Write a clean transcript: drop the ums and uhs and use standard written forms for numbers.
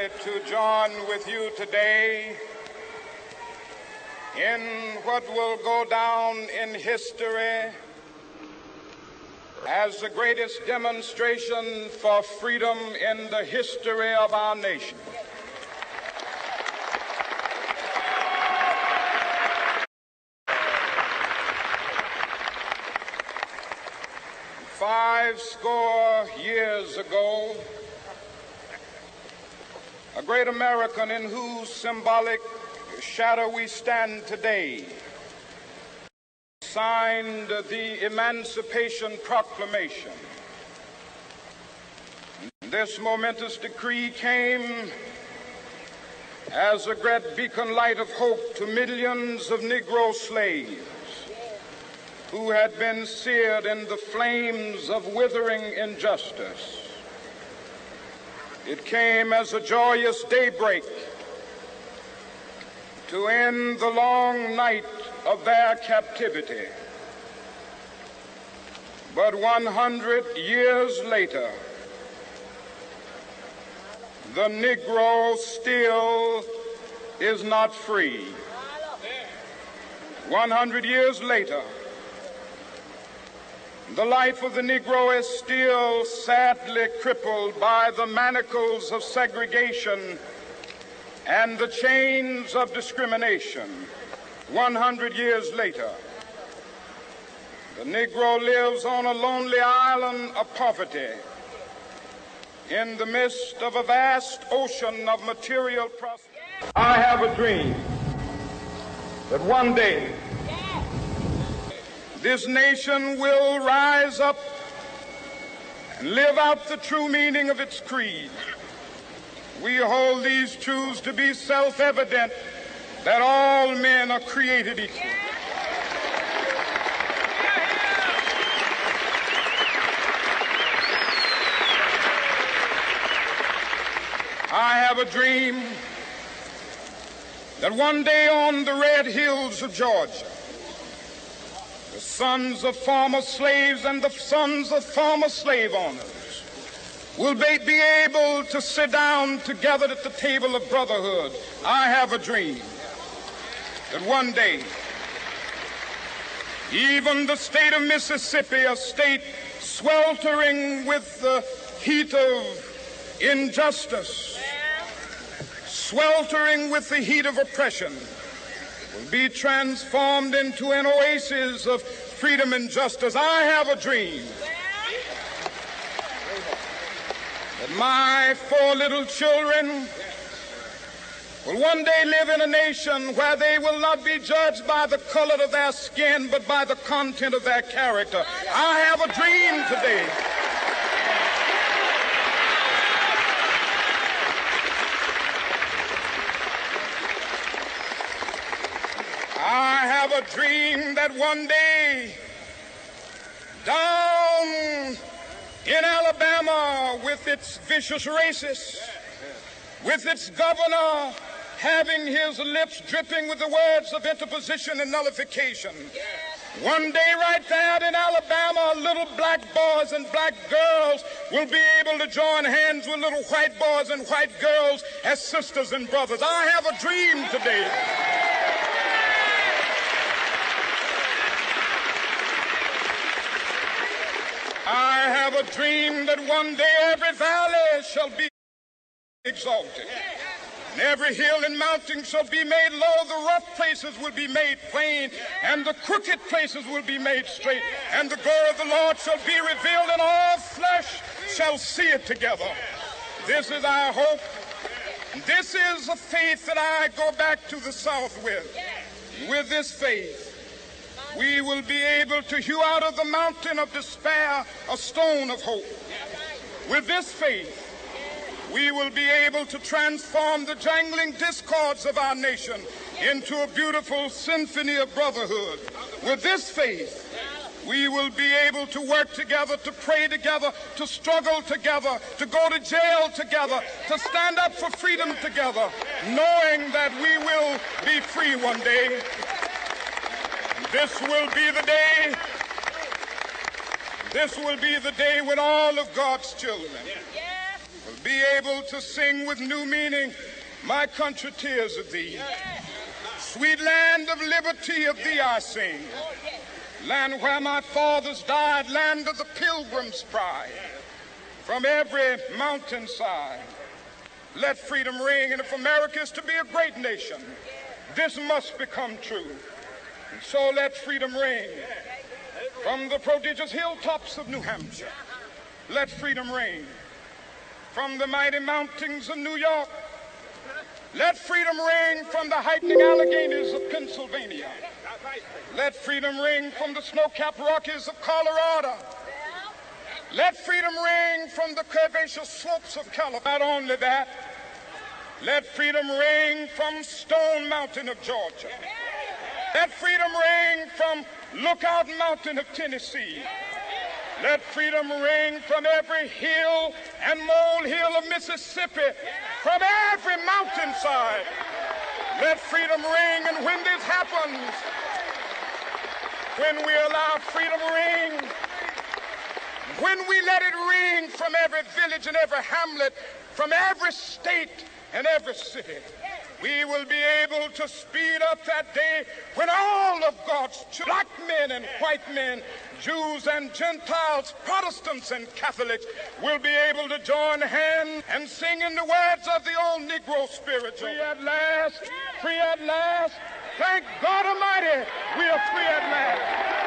joy to join with you today in what will go down in history as the greatest demonstration for freedom in the history of our nation. Five score years ago, a great American in whose symbolic shadow we stand today signed the Emancipation Proclamation. This momentous decree came as a great beacon light of hope to millions of Negro slaves who had been seared in the flames of withering injustice. It came as a joyous daybreak to end the long night of their captivity. But 100 years later, the Negro still is not free. 100 years later, the life of the Negro is still sadly crippled by the manacles of segregation and the chains of discrimination. 100 years later, the Negro lives on a lonely island of poverty in the midst of a vast ocean of material prosperity. I have a dream that one day this nation will rise up and live out the true meaning of its creed. We hold these truths to be self-evident, that all men are created equal. I have a dream that one day on the red hills of Georgia, the sons of former slaves and the sons of former slave owners will be able to sit down together at the table of brotherhood. I have a dream that one day, even the state of Mississippi, a state sweltering with the heat of injustice, sweltering with the heat of oppression, will be transformed into an oasis of freedom and justice. I have a dream that my 4 little children will one day live in a nation where they will not be judged by the color of their skin, but by the content of their character. I have a dream today a dream that one day down in Alabama, with its vicious racists, with its governor having his lips dripping with the words of interposition and nullification, one day right there in Alabama, little black boys and black girls will be able to join hands with little white boys and white girls as sisters and brothers. I have a dream today I have a dream that one day every valley shall be exalted, and every hill and mountain shall be made low. The rough places will be made plain, and the crooked places will be made straight. And the glory of the Lord shall be revealed, and all flesh shall see it together. This is our hope. This is the faith that I go back to the South with. With this faith, we will be able to hew out of the mountain of despair a stone of hope. With this faith, we will be able to transform the jangling discords of our nation into a beautiful symphony of brotherhood. With this faith, we will be able to work together, to pray together, to struggle together, to go to jail together, to stand up for freedom together, knowing that we will be free one day. This will be the day. This will be the day when all of God's children will be able to sing with new meaning, my country, tears of thee. Sweet land of liberty, of thee I sing. Land where my fathers died, land of the pilgrim's pride. From every mountainside, let freedom ring. And if America is to be a great nation, this must become true. And so let freedom ring. From the prodigious hilltops of New Hampshire, let freedom ring. From the mighty mountains of New York, let freedom ring. From the heightening Alleghenies of Pennsylvania, let freedom ring. From the snow-capped Rockies of Colorado, let freedom ring. From the curvaceous slopes of California. Not only that, let freedom ring from Stone Mountain of Georgia. Let freedom ring from Lookout Mountain of Tennessee. Let freedom ring from every hill and molehill of Mississippi, from every mountainside. Let freedom ring. And when this happens, when we allow freedom to ring, when we let it ring from every village and every hamlet, from every state and every city, we will be able to speed up that day when all of God's children, black men and white men, Jews and Gentiles, Protestants and Catholics, will be able to join hands and sing in the words of the old Negro spiritual. Free at last, free at last. Thank God Almighty, we are free at last.